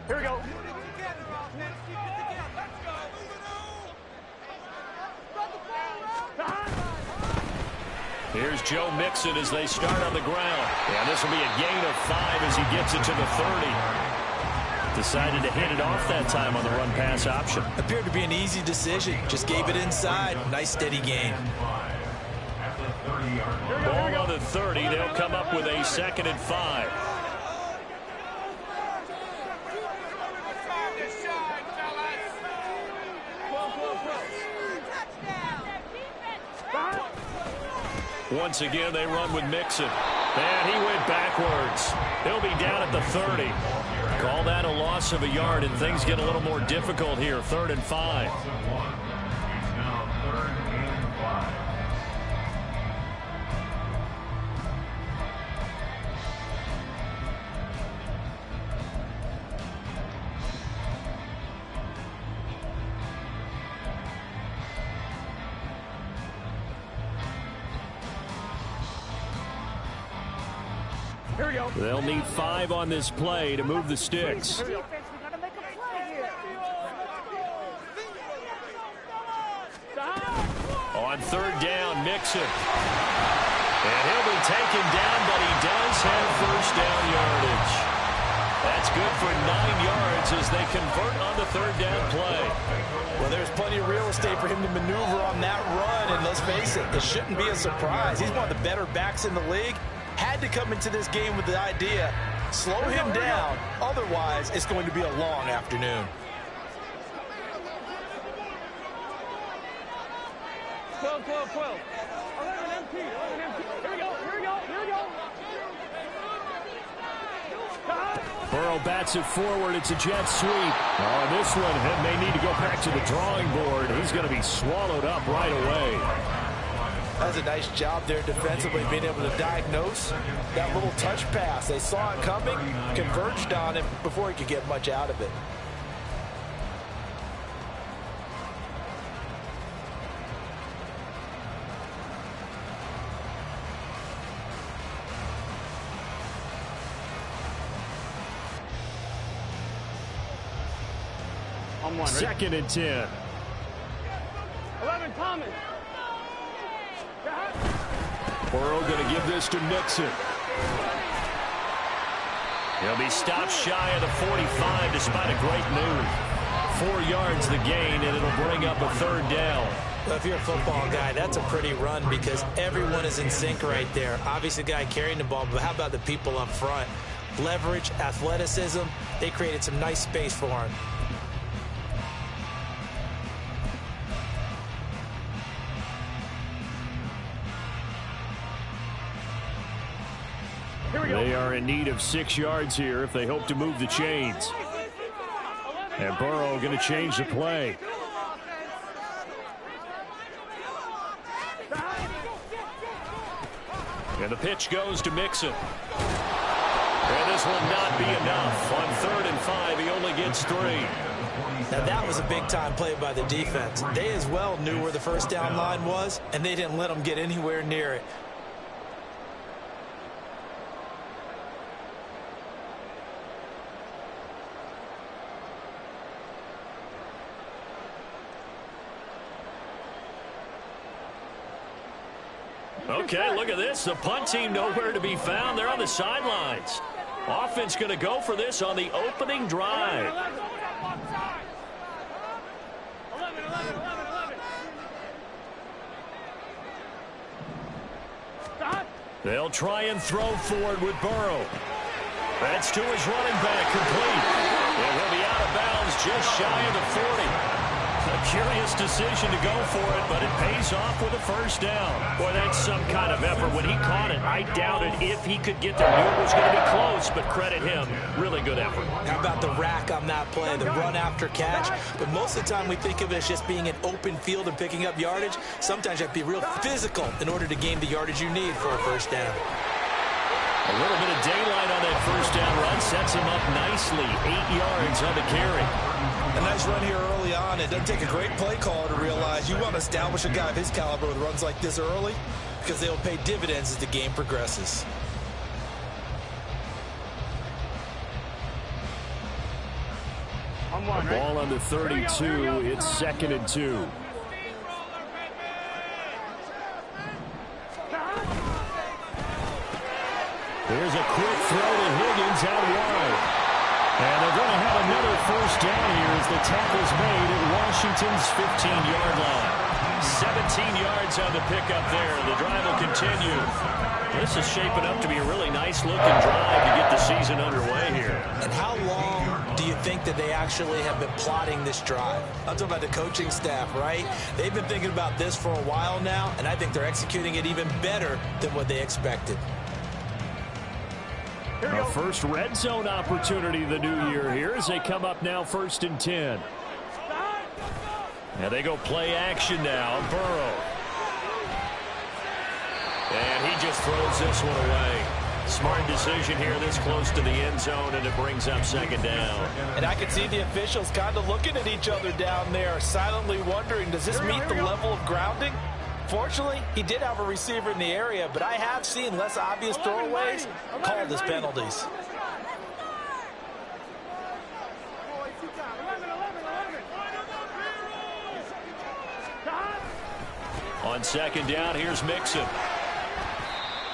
Here we go. Here's Joe Mixon as they start on the ground. And this will be a gain of 5 as he gets it to the 30. Decided to hit it off that time on the run-pass option. Appeared to be an easy decision. Just gave it inside. Nice steady gain. Ball on the 30. They'll come up with a 2nd and 5. Once again, they run with Mixon. And he went backwards. He'll be down at the 30. Call that a loss of a yard, and things get a little more difficult here. 3rd and 5. Here we go. They'll need 5 on this play to move the sticks. On 3rd down, Mixon. And he'll be taken down, but he does have 1st down yardage. That's good for 9 yards as they convert on the 3rd down play. Well, there's plenty of real estate for him to maneuver on that run, and let's face it, it shouldn't be a surprise. He's one of the better backs in the league. Had to come into this game with the idea, slow him down, otherwise it's going to be a long afternoon. 12, 12, 12. 11 empty, 11 empty. Here we go, here we go, here we go. Burrow bats it forward. It's a jet sweep. Oh, this one may need to go back to the drawing board. He's going to be swallowed up right away. That's a nice job there defensively, being able to diagnose that little touch pass. They saw it coming, converged on him before he could get much out of it. On 1, ready? 2nd and 10. 11, Thomas. Burrow going to give this to Mixon. He'll be stopped shy of the 45 despite a great move. 4 yards the gain, and it'll bring up a 3rd down. Well, if you're a football guy, that's a pretty run because everyone is in sync right there. Obviously, the guy carrying the ball, but how about the people up front? Leverage, athleticism, they created some nice space for him. They are in need of 6 yards here if they hope to move the chains. And Burrow going to change the play. And the pitch goes to Mixon. And this will not be enough. On 3rd and 5, he only gets 3. Now that was a big-time play by the defense. They as well knew where the 1st down line was, and they didn't let them get anywhere near it. Okay, look at this. The punt team nowhere to be found. They're on the sidelines. Offense going to go for this on the opening drive. 11, 11, 11, 11. They'll try and throw forward with Burrow. That's to his running back, complete. And he'll be out of bounds just shy of the 40. A curious decision to go for it, but it pays off with a 1st down. Boy, that's some kind of effort. When he caught it, I doubted if he could get there. Knew it was going to be close, but credit him. Really good effort. How about the rack on that play, the run after catch? But most of the time we think of it as just being an open field and picking up yardage. Sometimes you have to be real physical in order to gain the yardage you need for a 1st down. A little bit of daylight on that 1st down run sets him up nicely. 8 yards on the carry. A nice run here early on. It doesn't take a great play caller to realize you want to establish a guy of his caliber with runs like this early because they'll pay dividends as the game progresses. 1-1. Ball on the 32. It's 2nd and 2. There's a quick throw to Higgins out wide. And they're going to have another first down here as the tackle's made at Washington's 15-yard line. 17 yards on the pickup there. The drive will continue. This is shaping up to be a really nice-looking drive to get the season underway here. And how long do you think that they actually have been plotting this drive? I'm talking about the coaching staff, right? They've been thinking about this for a while now, and I think they're executing it even better than what they expected. A first red zone opportunity the new year here as they come up now 1st and 10. And they go play action now. Burrow. And he just throws this one away. Smart decision here this close to the end zone, and it brings up 2nd down. And I can see the officials kind of looking at each other down there, silently wondering, does this meet the level of grounding? Fortunately, he did have a receiver in the area, but I have seen less obvious throwaways called as penalties. On 2nd down, here's Mixon.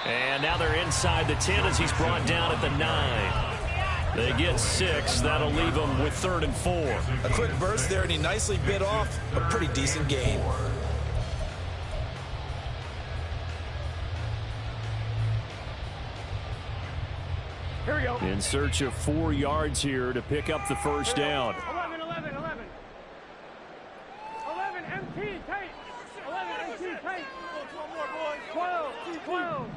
And now they're inside the 10 as he's brought down at the 9. They get 6. That'll leave them with 3rd and 4. A quick burst there, and he nicely bit off a pretty decent gain. Here we go. In search of 4 yards here to pick up the first down. 11, 11, 11. 11, MT, tight. 11, MT, tight. 12, 12.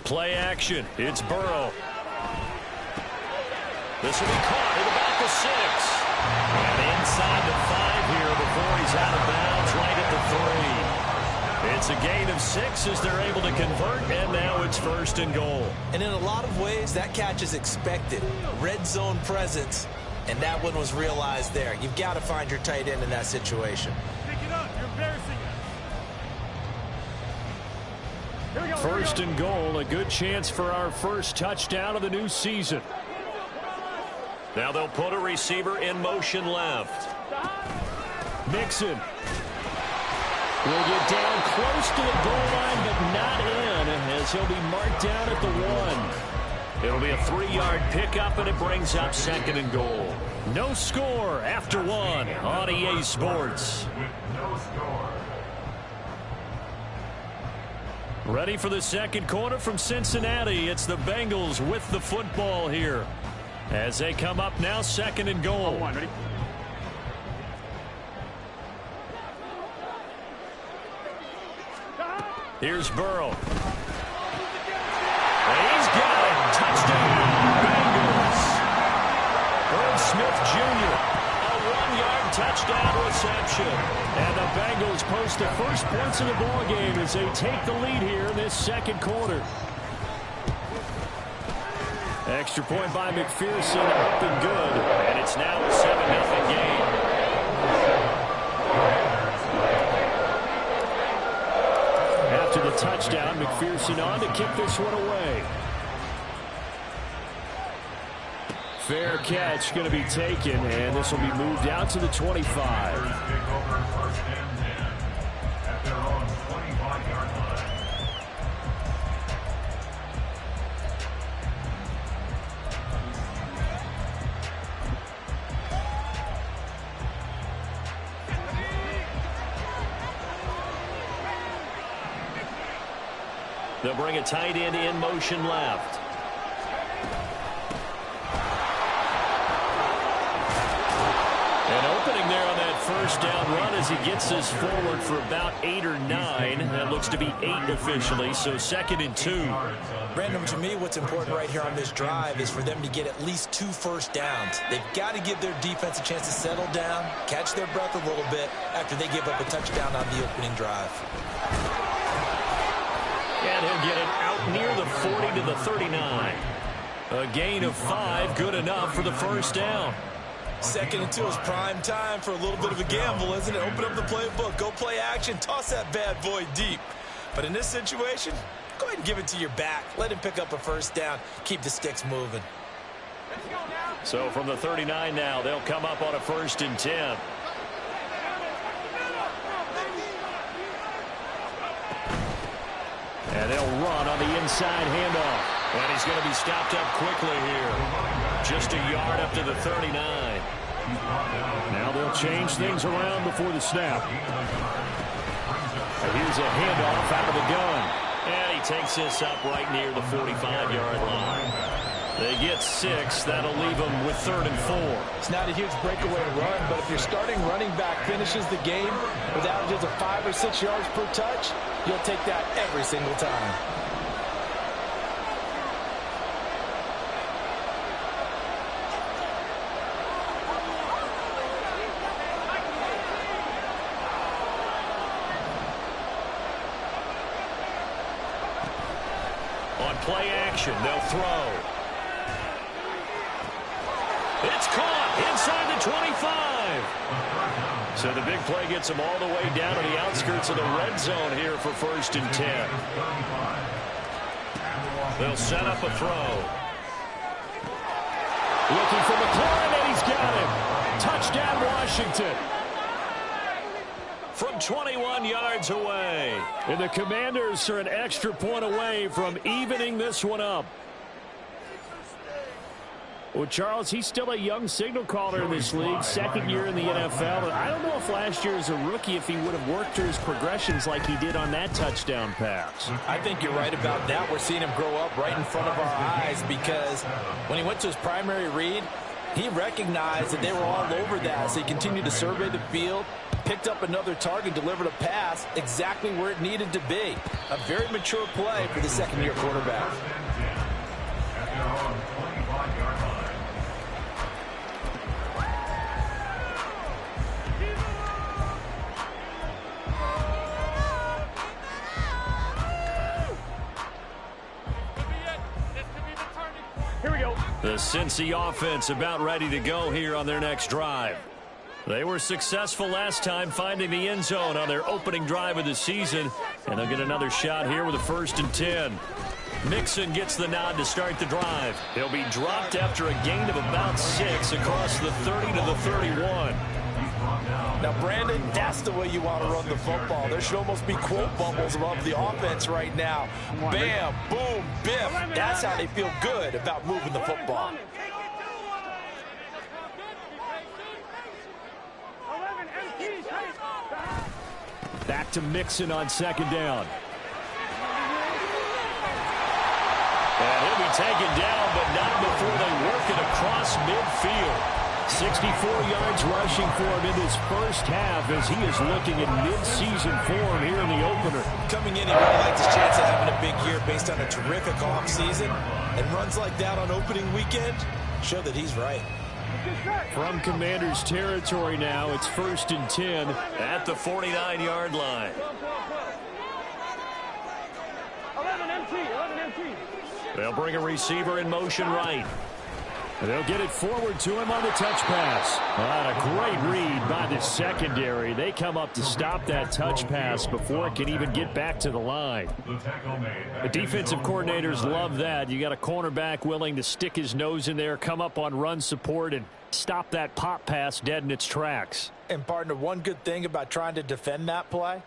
Play action. It's Burrow. This will be caught at about the 6. And inside the 5 here before he's out of bounds right at the 3. It's a gain of 6 as they're able to convert, and now it's 1st and goal. And in a lot of ways, that catch is expected. Red zone presence, and that one was realized there. You've got to find your tight end in that situation. Pick it up. You're embarrassing us. 1st and goal, a good chance for our first touchdown of the new season. Now they'll put a receiver in motion left. Mixon will get down close to the goal line, but not in, as he'll be marked down at the 1. It'll be a 3-yard pickup, and it brings up 2nd and goal. No score after 1 on EA Sports. Ready for the 2nd quarter from Cincinnati. It's the Bengals with the football here as they come up now 2nd and goal. Ready? Here's Burrow. And he's got it. Touchdown, Bengals. Irv Smith Jr. A 1-yard touchdown reception. And the Bengals post the first points of the ball game as they take the lead here in this 2nd quarter. Extra point by McPherson, up and good. And it's now a 7-0 game. After the touchdown, McPherson on to kick this one away. Fair catch going to be taken, and this will be moved out to the 25. They'll bring a tight end in motion left. An opening there on that first down run as he gets this forward for about 8 or 9. That looks to be 8 officially, so 2nd and 2. Brandon, to me, what's important right here on this drive is for them to get at least 2 first downs. They've got to give their defense a chance to settle down, catch their breath a little bit after they give up a touchdown on the opening drive. And he'll get it out near the 40 to the 39. A gain of 5, good enough for the first down. 2nd and 2 is prime time for a little bit of a gamble, isn't it? Open up the playbook, go play action, toss that bad boy deep. But in this situation, go ahead and give it to your back. Let him pick up a first down, keep the sticks moving. Let's go. So from the 39 now, they'll come up on a 1st and 10. And they'll run on the inside handoff. And he's going to be stopped up quickly here. Just a yard up to the 39. Now they'll change things around before the snap. And here's a handoff out of the gun. And he takes this up right near the 45-yard line. They get 6. That'll leave them with 3rd and 4. It's not a huge breakaway run, but if your starting running back finishes the game with averages of 5 or 6 yards per touch, you'll take that every single time. On play action, they'll throw. It's caught inside the 25. So the big play gets them all the way down to the outskirts of the red zone here for 1st and 10. They'll set up a throw. Looking for McLaurin, and he's got him. Touchdown, Washington. From 21 yards away. And the Commanders are an extra point away from evening this one up. Well, Charles, he's still a young signal caller in this league, 2nd year in the NFL. And I don't know if last year as a rookie, if he would have worked through his progressions like he did on that touchdown pass. I think you're right about that. We're seeing him grow up right in front of our eyes because when he went to his primary read, he recognized that they were all over that. So he continued to survey the field, picked up another target, delivered a pass exactly where it needed to be. A very mature play for the 2nd-year quarterback. Here we go. The Cincy offense about ready to go here on their next drive. They were successful last time finding the end zone on their opening drive of the season, and they'll get another shot here with a 1st and 10. Mixon gets the nod to start the drive. He'll be dropped after a gain of about 6 across the 30 to the 31. Now, Brandon, that's the way you want to run the football. There should almost be quote bubbles above the offense right now. Bam, boom, biff. That's how they feel good about moving the football. Back to Mixon on 2nd down. And he'll be taken down, but not before they work it across midfield. 64 yards rushing for him in his first half as he is looking in mid-season form here in the opener. Coming in, he really likes his chance of having a big year based on a terrific offseason. And runs like that on opening weekend show that he's right. From Commanders territory now, it's 1st and 10 at the 49-yard line. 11 empty. They'll bring a receiver in motion right. They'll get it forward to him on the touch pass. A great read by the secondary. They come up to stop that touch pass before it can even get back to the line. The defensive coordinators love that. You got a cornerback willing to stick his nose in there, come up on run support, and stop that pop pass dead in its tracks. And, partner, one good thing about trying to defend that play,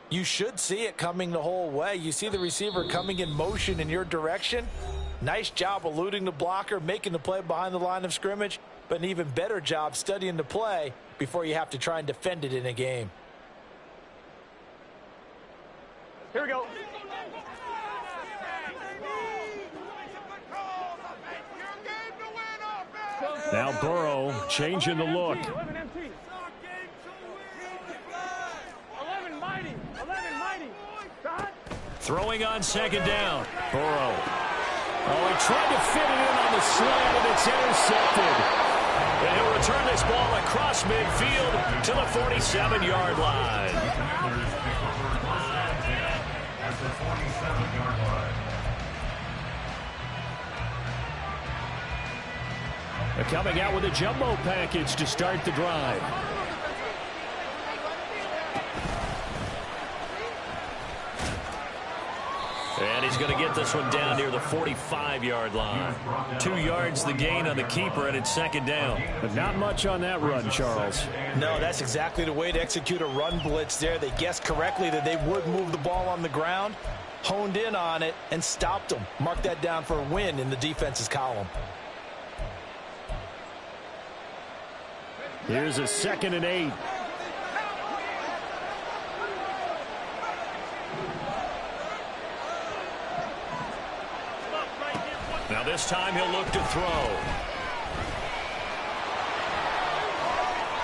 you should see it coming the whole way. You see the receiver coming in motion in your direction. Nice job eluding the blocker, making the play behind the line of scrimmage, but an even better job studying the play before you have to try and defend it in a game. Here we go. Now Burrow changing the look. 11 empty. 11 mighty. Throwing on 2nd down. Burrow. Oh, he tried to fit it in on the slant, and it's intercepted. And he'll return this ball across midfield to the 47-yard line. They're coming out with a jumbo package to start the drive. And he's going to get this one down near the 45-yard line. 2 yards the gain on the keeper, and it's second down. But not much on that run, Charles. No, that's exactly the way to execute a run blitz there. They guessed correctly that they would move the ball on the ground, honed in on it, and stopped them. Mark that down for a win in the defense's column. Here's a 2nd and 8. Now this time he'll look to throw.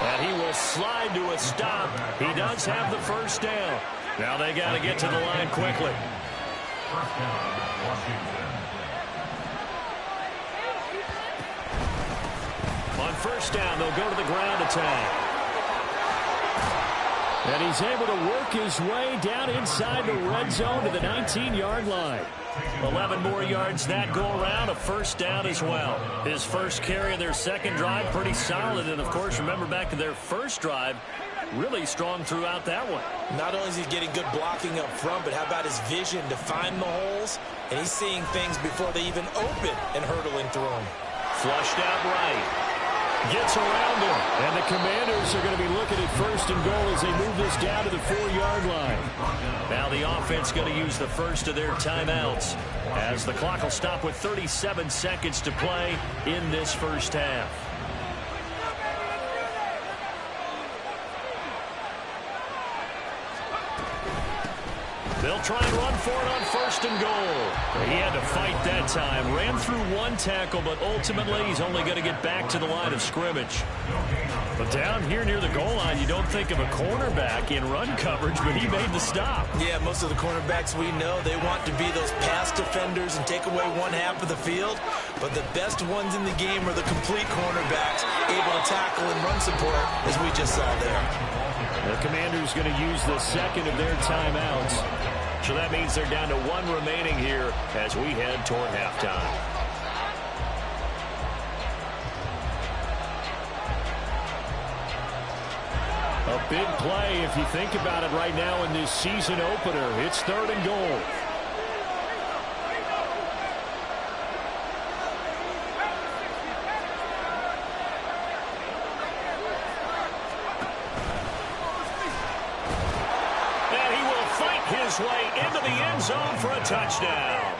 And he will slide to a stop. He does have the first down. Now they got to get to the line quickly. On first down, they'll go to the ground attack. And he's able to work his way down inside the red zone to the 19-yard line. 11 more yards that go around, a first down as well. His first carry of their second drive, pretty solid. And, of course, remember back to their first drive, really strong throughout that one. Not only is he getting good blocking up front, but how about his vision to find the holes? And he's seeing things before they even open and hurtling through them. Flushed out right. Gets around him. And the Commanders are going to be looking at 1st and goal as they move this down to the 4-yard line. Now the offense going to use the first of their timeouts as the clock will stop with 37 seconds to play in this first half. They'll try and run for it on 1st and goal. He had to fight that time. Ran through one tackle, but ultimately he's only going to get back to the line of scrimmage. But down here near the goal line, you don't think of a cornerback in run coverage, but he made the stop. Yeah, most of the cornerbacks we know, they want to be those pass defenders and take away one half of the field. But the best ones in the game are the complete cornerbacks, able to tackle and run support, as we just saw there. The Commanders going to use the 2nd of their timeouts. So that means they're down to 1 remaining here as we head toward halftime. A big play if you think about it right now in this season opener. It's 3rd and goal. His way into the end zone for a touchdown.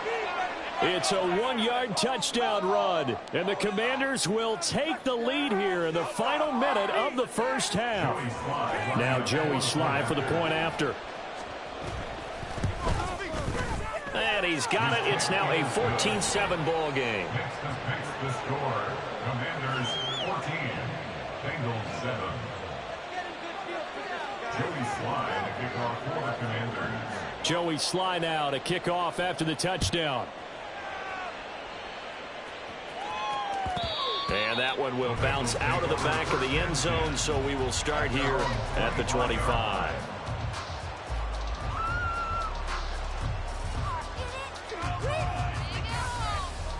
It's a 1-yard touchdown run, and the Commanders will take the lead here in the final minute of the first half. Now Joey Sly for the point after. And he's got it. It's now a 14-7 ball game. The score, Commanders 14, Bengals 7. Joey Sly to kick off for the Commanders. Joey Sly now to kick off after the touchdown. And that one will bounce out of the back of the end zone, so we will start here at the 25.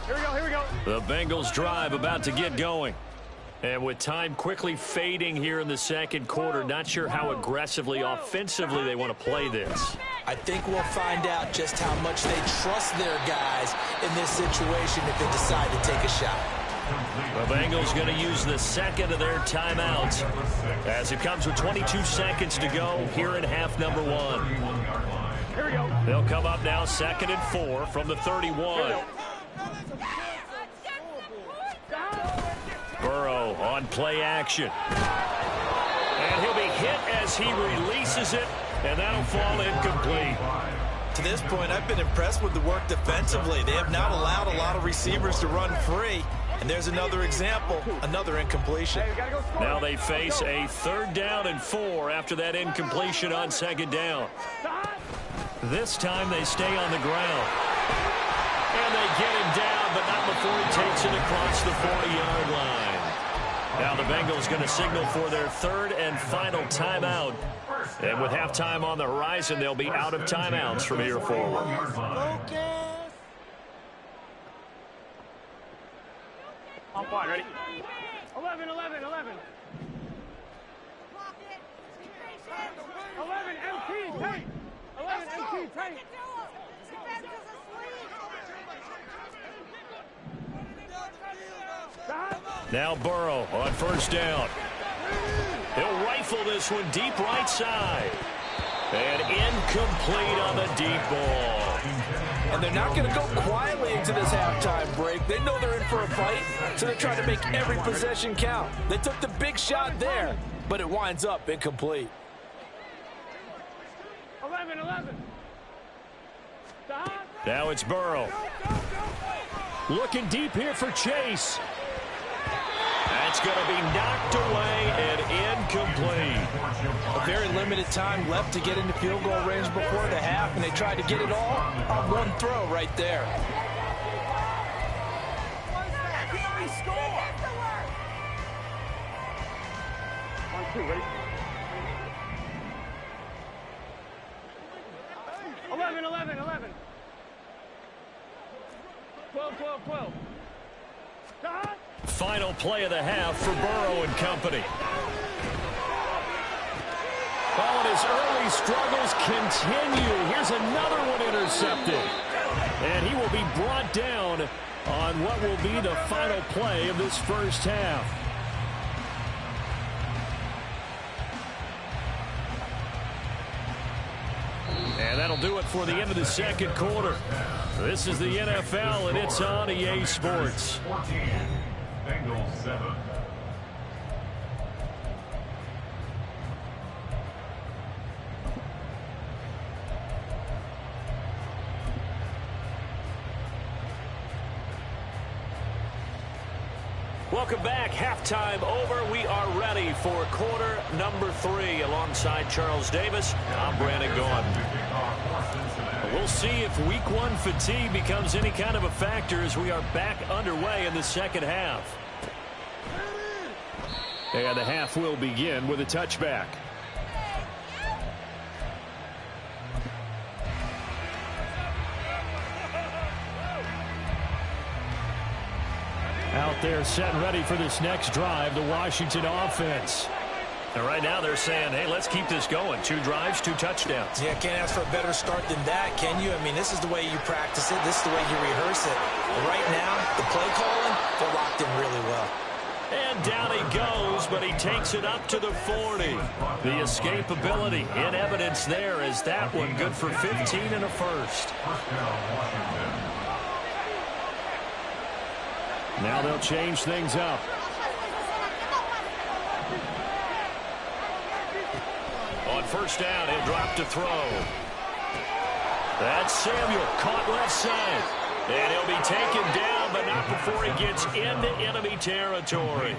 Here we go, here we go. The Bengals drive about to get going. And with time quickly fading here in the second quarter, not sure how aggressively, offensively they want to play this. I think we'll find out just how much they trust their guys in this situation if they decide to take a shot. The Bengals going to use the 2nd of their timeouts as it comes with 22 seconds to go here in half number 1. Here we go. They'll come up now 2nd and 4 from the 31. Burrow on play action. And he'll be hit as he releases it, and that'll fall incomplete. To this point, I've been impressed with the work defensively. They have not allowed a lot of receivers to run free. And there's another example, another incompletion. Now they face a 3rd down and 4 after that incompletion on 2nd down. This time they stay on the ground. And they get him down, but not before he takes it across the 40-yard line. Now the Bengals going to signal for their 3rd and final timeout. And with halftime on the horizon, they'll be out of timeouts from here forward. On point, ready? 11, 11, 11. 11, MT, tight. 11, MT, tight. Now Burrow on first down. He'll rifle this one deep right side. And incomplete on the deep ball. And they're not going to go quietly into this halftime break. They know they're in for a fight, so they're trying to make every possession count. They took the big shot there, but it winds up incomplete. 11. Now it's Burrow. Looking deep here for Chase. That's going to be knocked away and incomplete. A very limited time left to get into field goal range before the half, and they tried to get it all on one throw right there. On two, ready? 11. 12. Final play of the half for Burrow and company. Oh, and his early struggles continue. Here's another one intercepted. And he will be brought down on what will be the final play of this first half. And that'll do it for the end of the second quarter. This is the NFL, and it's on EA Sports. 14, Bengals 7. Welcome back. Halftime over. We are ready for quarter number 3 alongside Charles Davis. I'm Brandon Gaughan. We'll see if week 1 fatigue becomes any kind of a factor as we are back underway in the second half. And the half will begin with a touchback. Out there set and ready for this next drive, the Washington offense. And right now they're saying, hey, let's keep this going. 2 drives, 2 touchdowns. Yeah, can't ask for a better start than that, can you? I mean, this is the way you practice it. This is the way you rehearse it. But right now, the play calling, they're locked in really well. And down he goes, but he takes it up to the 40. The escapability in evidence there is that one good for 15 and a first. Now they'll change things up. On first down, he'll drop to throw. That's Samuel, caught left side. And he'll be taken down, but not before he gets into enemy territory.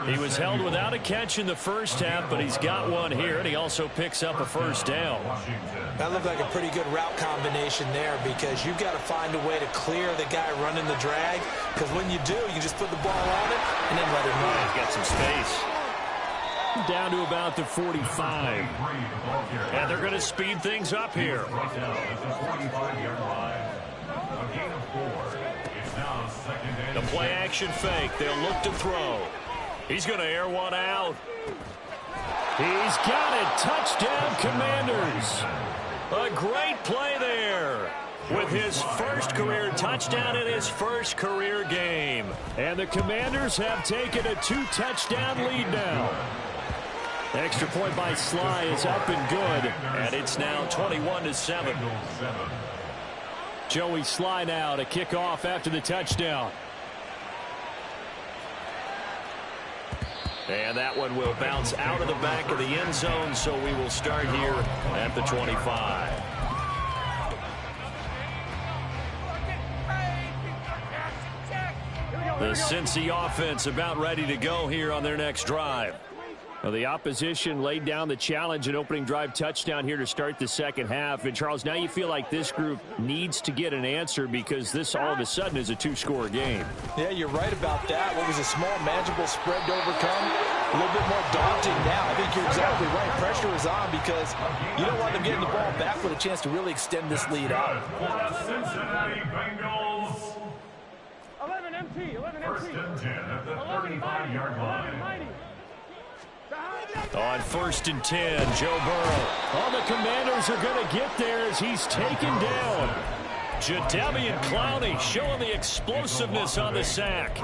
He was held without a catch in the first half, but he's got one here, and he also picks up a first down. That looked like a pretty good route combination there because you've got to find a way to clear the guy running the drag, because when you do, you just put the ball on it and then let him run. He's got some space. Down to about the 45. And they're going to speed things up here. The play action fake. They'll look to throw. He's going to air one out. He's got it. Touchdown, Commanders. A great play there with his first career touchdown in his first career game. And the Commanders have taken a 2-touchdown lead now. Extra point by Sly is up and good, and it's now 21-7. Joey Sly now to kick off after the touchdown. And that one will bounce out of the back of the end zone, so we will start here at the 25. The Cincy offense about ready to go here on their next drive. Well, the opposition laid down the challenge and opening drive touchdown here to start the second half. And, Charles, now you feel like this group needs to get an answer because this all of a sudden is a 2-score game. Yeah, you're right about that. What was a small, manageable spread to overcome, a little bit more daunting now. I think you're exactly right. Pressure is on because you don't want them getting the ball back with a chance to really extend this lead out. Cincinnati Bengals. 11 MT. First and 10 at the 35-yard line. On first and 10, Joe Burrow. All the Commanders are going to get there as he's taken down. Jadeveon Clowney showing the explosiveness on the sack.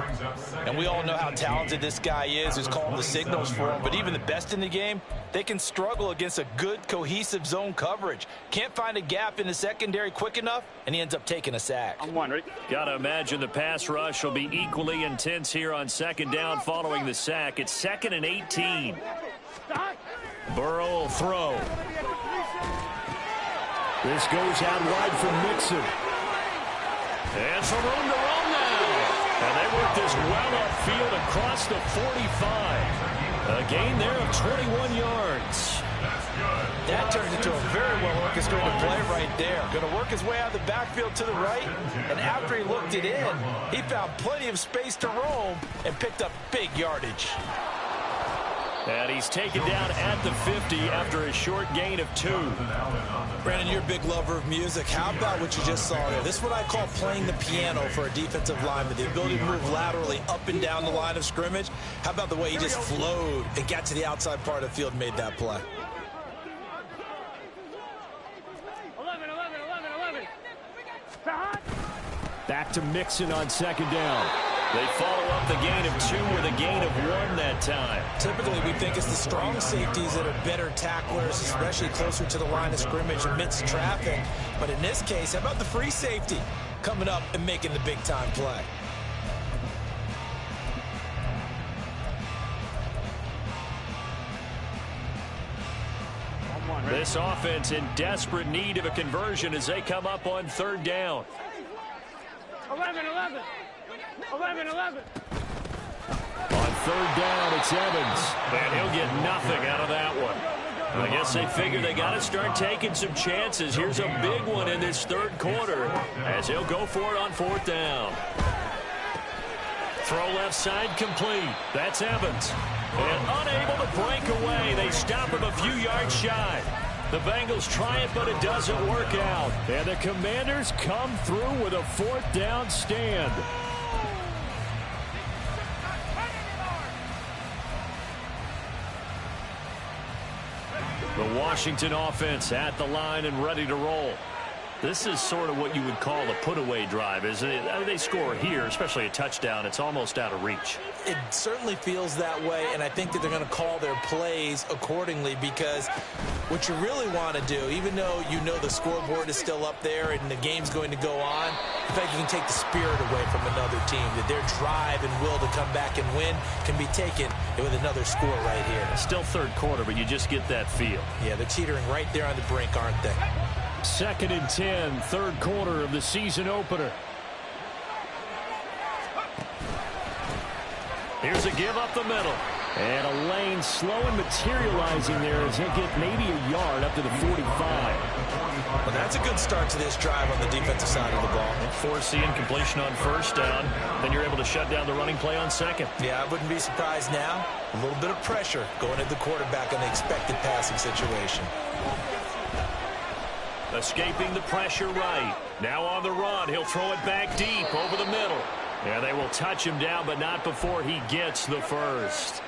And we all know how talented this guy is, who's calling the signals for him. But even the best in the game, they can struggle against a good, cohesive zone coverage. Can't find a gap in the secondary quick enough, and he ends up taking a sack. I'm one, ready? Got to imagine the pass rush will be equally intense here on second down following the sack. It's 2nd and 18. Burrow will throw. This goes out wide for Mixon. And some room to run now. And they work this well upfield across the 45. A gain there of 21 yards. That turns into a very well-orchestrated play right there. Going to work his way out of the backfield to the right. And after he looked it in, he found plenty of space to roam and picked up big yardage. And he's taken down at the 50 after a short gain of 2. Brandon, you're a big lover of music. How about what you just saw there? This is what I call playing the piano for a defensive lineman. The ability to move laterally up and down the line of scrimmage. How about the way he just flowed and got to the outside part of the field and made that play? 11. Back to Mixon on second down. They follow up the gain of 2 with a gain of 1 that time. Typically, we think it's the strong safeties that are better tacklers, especially closer to the line of scrimmage amidst traffic. But in this case, how about the free safety coming up and making the big-time play? This offense in desperate need of a conversion as they come up on 3rd down. 11. On 3rd down, it's Evans. And he'll get nothing out of that one. I guess they figure they got to start taking some chances. Here's a big one in this 3rd quarter as he'll go for it on 4th down. Throw left side complete. That's Evans. And unable to break away. They stop him a few yards shy. The Bengals try it, but it doesn't work out. And the Commanders come through with a 4th down stand. The Washington offense at the line and ready to roll. This is sort of what you would call a put-away drive, isn't it? I mean, they score here, especially a touchdown. It's almost out of reach. It certainly feels that way, and I think that they're going to call their plays accordingly because what you really want to do, even though you know the scoreboard is still up there and the game's going to go on, in fact, you can take the spirit away from another team, that their drive and will to come back and win can be taken with another score right here. Still 3rd quarter, but you just get that feel. Yeah, they're teetering right there on the brink, aren't they? 2nd and 10, 3rd quarter of the season opener. Here's a give up the middle. And a lane slow and materializing there as he'll get maybe a yard up to the 45. Well, that's a good start to this drive on the defensive side of the ball. Force the incompletion on 1st down. Then you're able to shut down the running play on 2nd. Yeah, I wouldn't be surprised now. A little bit of pressure going at the quarterback on the expected passing situation. Escaping the pressure right. Now on the run. He'll throw it back deep over the middle. Yeah, they will touch him down, but not before he gets the first.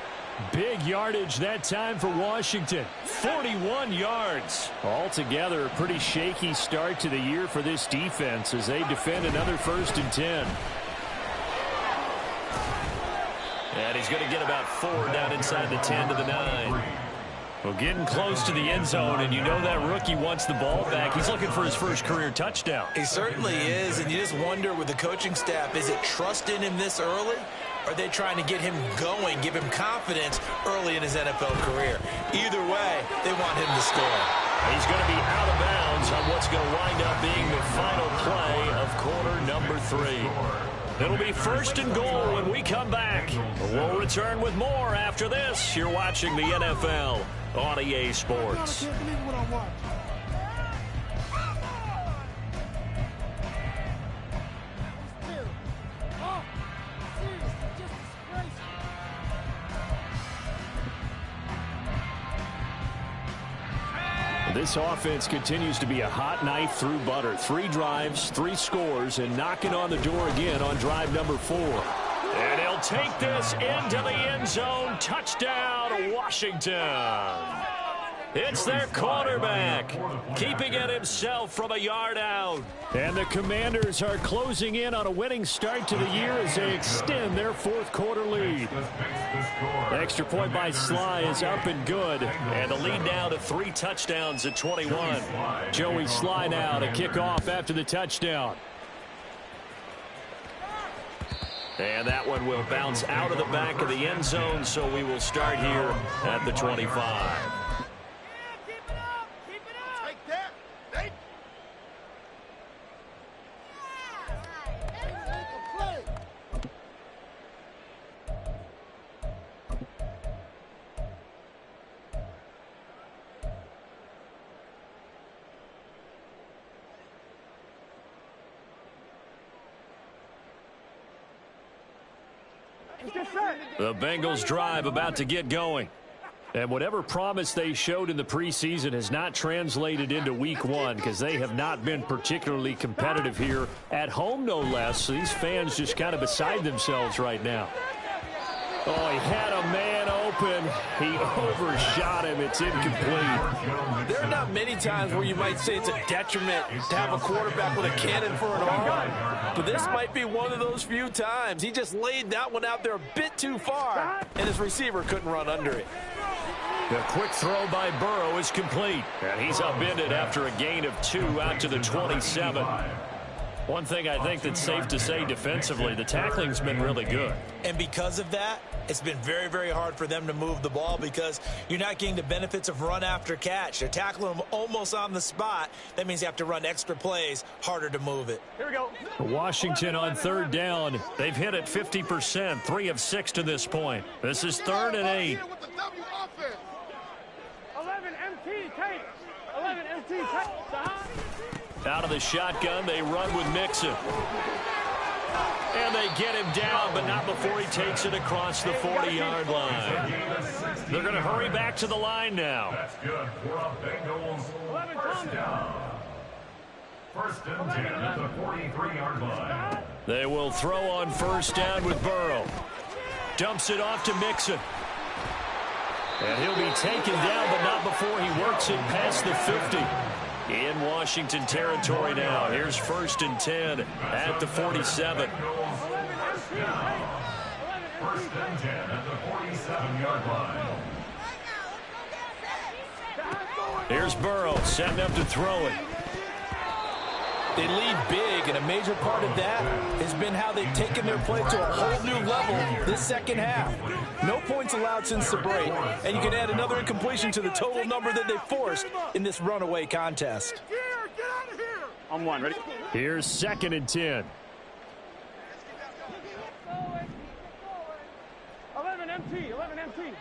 Big yardage that time for Washington. 41 yards. Altogether, a pretty shaky start to the year for this defense as they defend another 1st and 10. And he's going to get about 4 down inside the 10 to the 9. Well, getting close to the end zone, and you know that rookie wants the ball back. He's looking for his first career touchdown. He certainly is, and you just wonder with the coaching staff, is it trust in him this early? Or are they trying to get him going, give him confidence early in his NFL career? Either way, they want him to score. He's going to be out of bounds on what's going to wind up being the final play of quarter number 3. It'll be 1st and goal when we come back. We'll return with more after this. You're watching the NFL on EA Sports. This offense continues to be a hot knife through butter. 3 drives, 3 scores, and knocking on the door again on drive number 4. And he'll take this into the end zone. Touchdown, Washington. It's their quarterback, keeping it himself from a yard out. And the Commanders are closing in on a winning start to the year as they extend their fourth quarter lead. The extra point by Sly is up and good. And the lead now to 3 touchdowns at 21. Joey Sly now to kick off after the touchdown. And that one will bounce out of the back of the end zone, so we will start here at the 25. The Bengals drive about to get going. And whatever promise they showed in the preseason has not translated into week one because they have not been particularly competitive here at home, no less. So these fans just kind of beside themselves right now. Oh, he had a man open. He overshot him. It's incomplete. There are not many times where you might say it's a detriment to have a quarterback with a cannon for an arm. But this might be one of those few times. He just laid that one out there a bit too far, and his receiver couldn't run under it. The quick throw by Burrow is complete. And he's upended after a gain of 2 out to the 27. One thing I think that's safe to say defensively, the tackling's been really good. And because of that, it's been very, very hard for them to move the ball because you're not getting the benefits of run after catch. They're tackling them almost on the spot. That means you have to run extra plays, harder to move it. Here we go. Washington on third down. They've hit it 50%, 3 of 6 to this point. This is 3rd and 8. 11 MT tape. 11 MT tape. Out of the shotgun, they run with Mixon. And they get him down, but not before he takes it across the 40-yard line. They're going to hurry back to the line now. That's good for a Bengals first down. 1st and 10 at the 43-yard line. They will throw on 1st down with Burrow. Dumps it off to Mixon. And he'll be taken down, but not before he works it past the 50. In Washington territory now. Here's 1st and 10 at the 47. 1st and 10 at the 47-yard line. Here's Burrow setting up to throw it. They lead big, and a major part of that has been how they've taken their play to a whole new level this second half. No points allowed since the break, and you can add another incompletion to the total number that they forced in this runaway contest. On 1, ready? Here's 2nd and 10. 11 MT, 11 MT.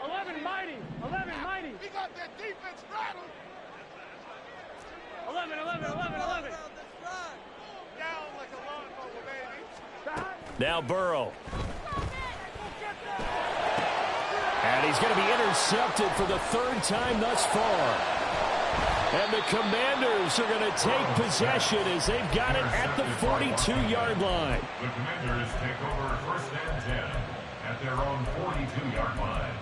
11 mighty, 11 mighty. He got that defense rattled. 11, 11, 11, 11. Down like a lawnmower, baby. Now Burrow. And he's going to be intercepted for the 3rd time thus far. And the Commanders are going to take possession as they've got it at the 42-yard line. The Commanders take over 1st and 10 at their own 42-yard line.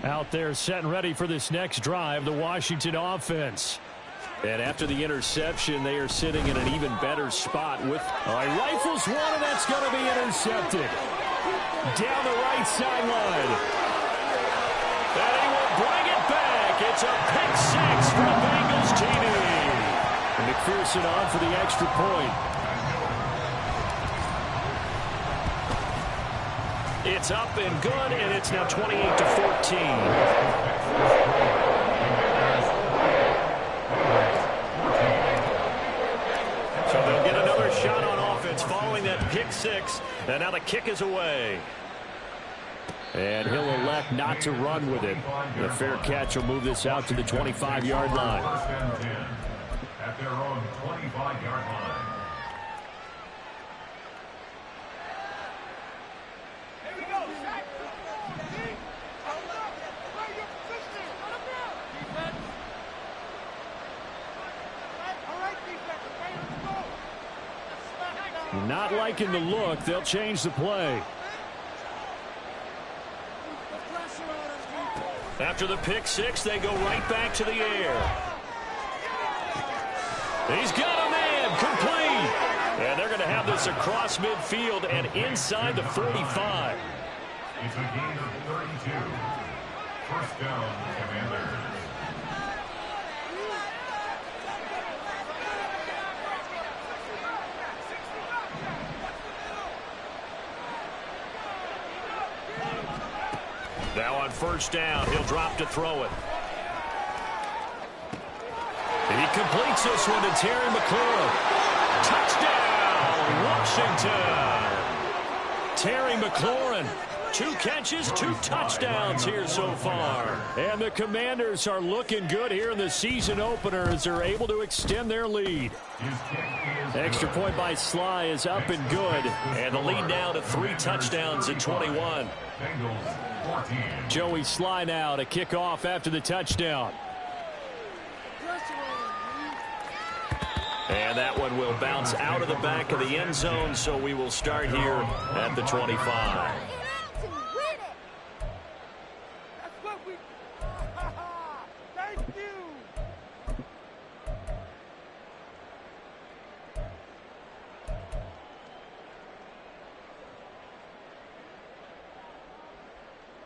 Out there set and ready for this next drive, the Washington offense. And after the interception, they are sitting in an even better spot with... rifles one, and that's going to be intercepted. Down the right sideline. And he will bring it back. It's a pick 6 for the Bengals TD. And McPherson on for the extra point. It's up and good, and it's now 28-14. So they'll get another shot on offense following that pick 6, and now the kick is away. And he'll elect not to run with it. The fair catch will move this out to the 25-yard line. 1st and 10 at their own 25-yard line. Not liking the look. They'll change the play. After the pick six, they go right back to the air. He's got a man, complete. And they're going to have this across midfield and inside the 45. It's a gain of 32. First down, Commanders. Now on first down, he'll drop to throw it. And he completes this one to Terry McLaurin. Touchdown, Washington. Terry McLaurin, 2 catches, 2 touchdowns here so far. And the Commanders are looking good here in the season opener as they're able to extend their lead. Extra point by Sly is up and good. And the lead now to 3 touchdowns at 21. Joey Sly now to kick off after the touchdown. And that one will bounce out of the back of the end zone, so we will start here at the 25. Thank you.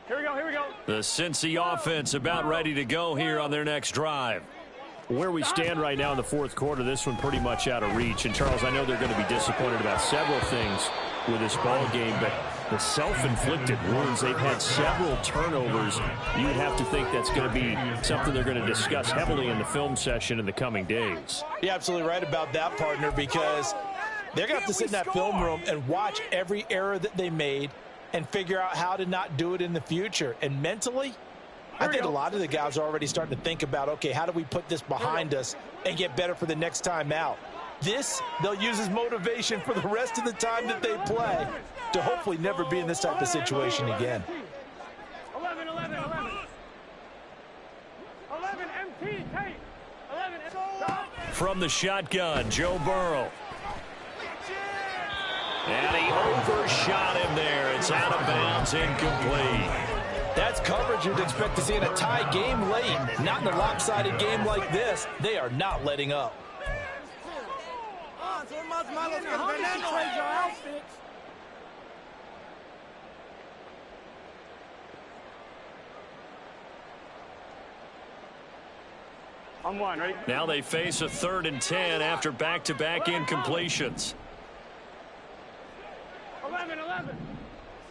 Here we go, here we go. The Cincy offense about ready to go here on their next drive. Where we stand right now in the fourth quarter, this one pretty much out of reach. And, Charles, I know they're going to be disappointed about several things with this ball game, but the self-inflicted wounds, they've had several turnovers. You would have to think that's going to be something they're going to discuss heavily in the film session in the coming days. You're absolutely right about that, partner, because they're going to have to sit in that film room and watch every error that they made and figure out how to not do it in the future. And mentally, I think a lot of the guys are already starting to think about, okay, how do we put this behind us and get better for the next time out? This, they'll use as motivation for the rest of the time that they play to hopefully never be in this type of situation again. 11, 11, 11. 11 MT, tape. 11 From the shotgun, Joe Burrow. And he overshot him there. It's out of bounds, incomplete. That's coverage you'd expect to see in a tie game late. Not in a lopsided game like this. They are not letting up. On one, ready? Now they face a 3rd and 10 after back-to-back incompletions. 11, 11.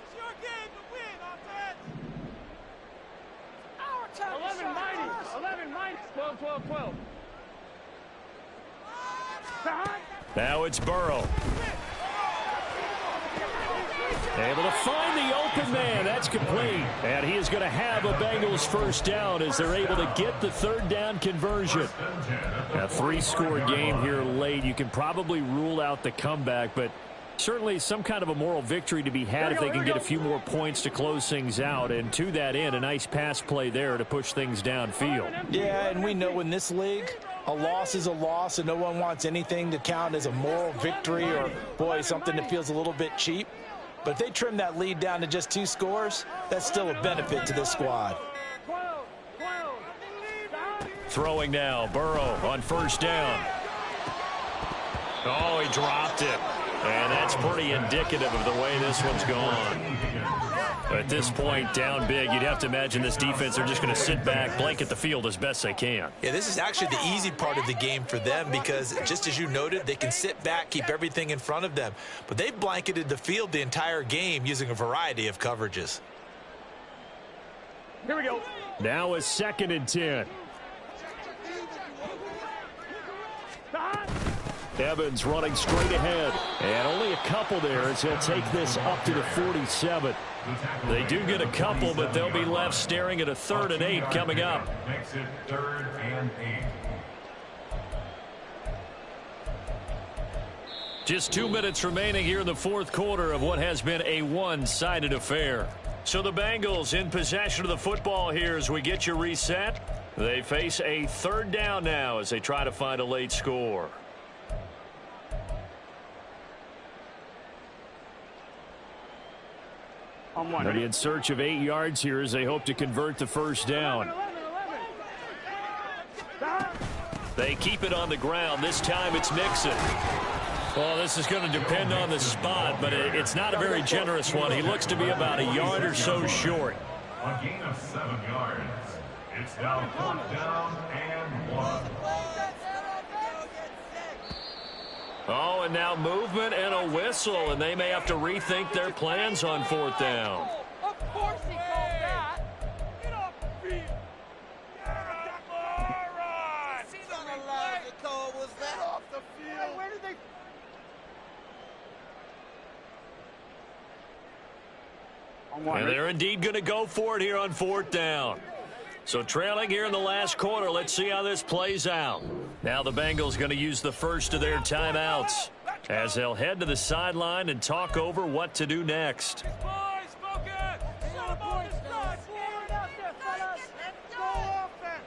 It's your game to win, offense. 11 mighty. 11 mighty. 12, 12, 12. Now it's Burrow. Able to find the open man. That's complete. And he is going to have a Bengals first down as they're able to get the 3rd down conversion. A 3-score game here late. You can probably rule out the comeback, but certainly some kind of a moral victory to be had if they can get a few more points to close things out. And to that end, a nice pass play there to push things downfield. Yeah, and we know in this league, a loss is a loss, and no one wants anything to count as a moral victory or, boy, something that feels a little bit cheap. But if they trim that lead down to just 2 scores, that's still a benefit to this squad. 12, 12. Throwing now, Burrow on first down. Oh, he dropped it. And that's pretty indicative of the way this one's gone. At this point, down big, you'd have to imagine this defense, they're just going to sit back, blanket the field as best they can. Yeah, this is actually the easy part of the game for them because, just as you noted, they can sit back, keep everything in front of them. But they've blanketed the field the entire game using a variety of coverages. Here we go. Now a 2nd and 10. Evans running straight ahead. And only a couple there as he'll take this up to the 47. They do get a couple, but they'll be left staring at a 3rd and 8 coming up. Makes it 3rd and 8. Just 2 minutes remaining here in the fourth quarter of what has been a one-sided affair. So the Bengals in possession of the football here as we get you reset. They face a 3rd down now as they try to find a late score. On one. They'll be in search of 8 yards here as they hope to convert the first down. 11. They keep it on the ground. This time it's Mixon. Well, this is going to depend on the spot, but it's not a very generous one. He looks to be about a yard or so short. A gain of 7 yards. It's now 4th down and 1. Oh, and now movement and a whistle, and they may have to rethink their plans on 4th down. Of course he called that. Get off the field. See the replay. Call was that off the field? Where did they? And they're indeed going to go for it here on 4th down. So trailing here in the last quarter. Let's see how this plays out. Now the Bengals going to use the first of their timeouts as they'll head to the sideline and talk over what to do next. Boys, focus. Shut up on this side. Forward out there, fellas. Go offense.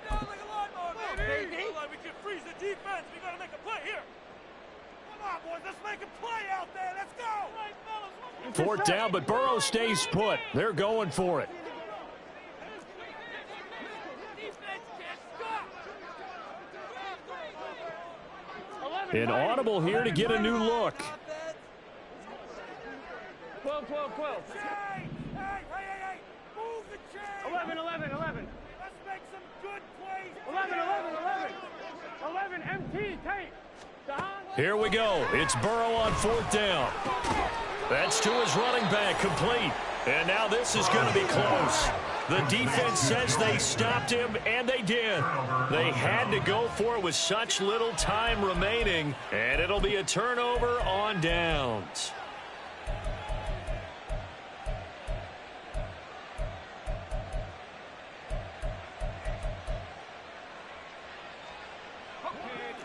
Hold down like a lawnmower, baby. Look like we can freeze the defense. We got to make a play here. Come on, boys. Let's make a play out there. Let's go. Right, fellas. 4th down, but Burrow stays put. They're going for it. An audible here to get a new look. 12. Hey. Move the chain. 11. Let's make some good plays. 11. MT. Tight. Here we go. It's Burrow on 4th down. That's to his running back, complete. And now this is going to be close. The defense says they stopped him, and they did. They had to go for it with such little time remaining, and it'll be a turnover on downs.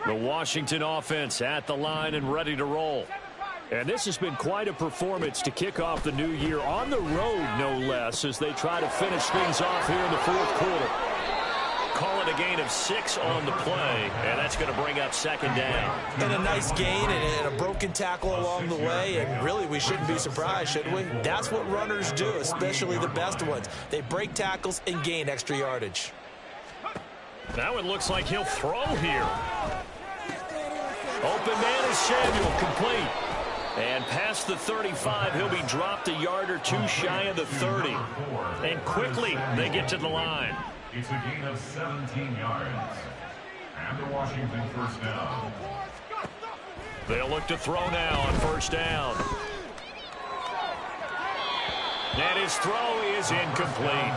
The Washington offense at the line and ready to roll. And this has been quite a performance to kick off the new year on the road, no less, as they try to finish things off here in the 4th quarter. Call it a gain of 6 on the play, and that's going to bring up 2nd down. And a nice gain and a broken tackle along the way, and really we shouldn't be surprised, should we? That's what runners do, especially the best ones. They break tackles and gain extra yardage. Now it looks like he'll throw here. Open man is Samuel, complete. And past the 35, he'll be dropped a yard or two shy of the 30. And quickly, they get to the line. It's a gain of 17 yards. And the Washington 1st down. They'll look to throw now on 1st down. And his throw is incomplete.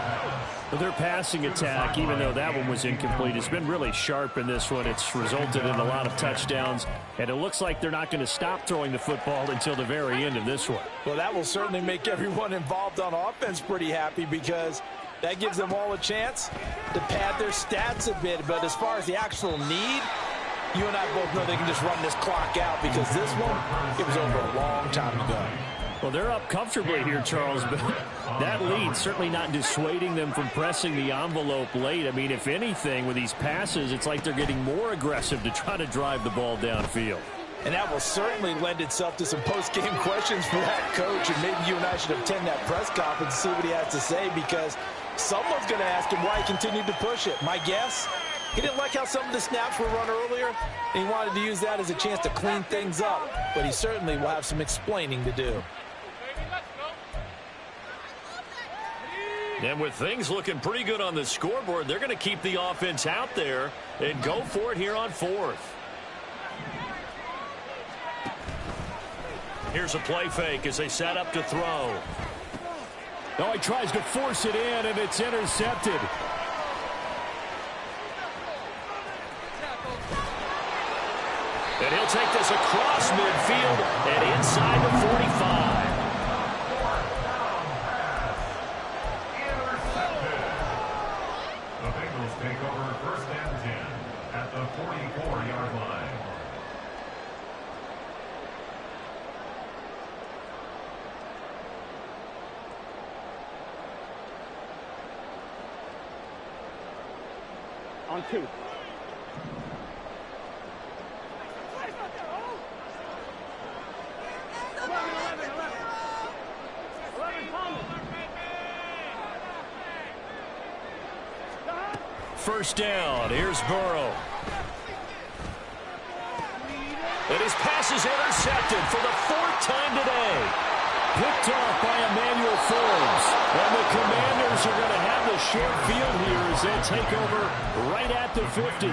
But their passing attack, even though that one was incomplete, has been really sharp in this one. It's resulted in a lot of touchdowns, and it looks like they're not going to stop throwing the football until the very end of this one. Well, that will certainly make everyone involved on offense pretty happy because that gives them all a chance to pad their stats a bit. But as far as the actual need, you and I both know they can just run this clock out because this one, it was over a long time ago. Well, they're up comfortably here, Charles, but that lead certainly not dissuading them from pressing the envelope late. I mean, if anything, with these passes, it's like they're getting more aggressive to try to drive the ball downfield. And that will certainly lend itself to some post-game questions for that coach, and maybe you and I should attend that press conference and see what he has to say because someone's going to ask him why he continued to push it. My guess, he didn't like how some of the snaps were run earlier, and he wanted to use that as a chance to clean things up, but he certainly will have some explaining to do. And with things looking pretty good on the scoreboard, they're going to keep the offense out there and go for it here on 4th. Here's a play fake as they set up to throw. Oh, he tries to force it in, and it's intercepted. And he'll take this across midfield and inside the 45. Take over 1st and 10 at the 44-yard line. On 2. First down. Here's Burrow. And his pass is intercepted for the 4th time today. Picked off by Emmanuel Forbes. And the Commanders are going to have the short field here as they take over right at the 50.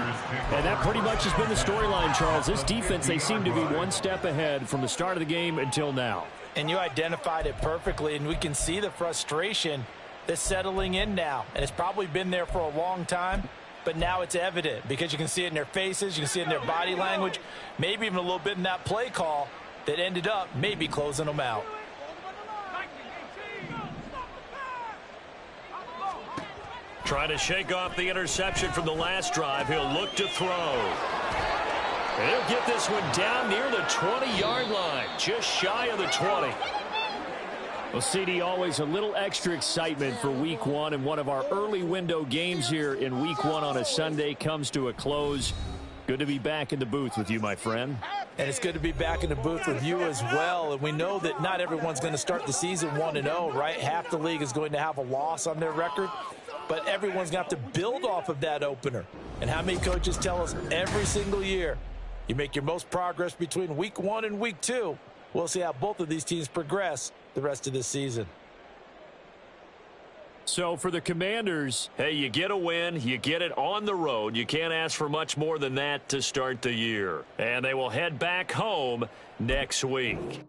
And that pretty much has been the storyline, Charles. This defense, they seem to be one step ahead from the start of the game until now. And you identified it perfectly, and we can see the frustration that's settling in now. And it's probably been there for a long time, but now it's evident because you can see it in their faces, you can see it in their body language, maybe even a little bit in that play call that ended up maybe closing them out. Trying to shake off the interception from the last drive. He'll look to throw. And he'll get this one down near the 20-yard line, just shy of the 20. Well, CD, always a little extra excitement for Week 1, and one of our early window games here in Week 1 on a Sunday comes to a close. Good to be back in the booth with you, my friend. And it's good to be back in the booth with you as well. And we know that not everyone's going to start the season 1-0, right? Half the league is going to have a loss on their record. But everyone's going to have to build off of that opener. And how many coaches tell us every single year, you make your most progress between Week 1 and Week 2. We'll see how both of these teams progress the rest of this season. So for the Commanders, hey, you get a win, you get it on the road. You can't ask for much more than that to start the year. And they will head back home next week.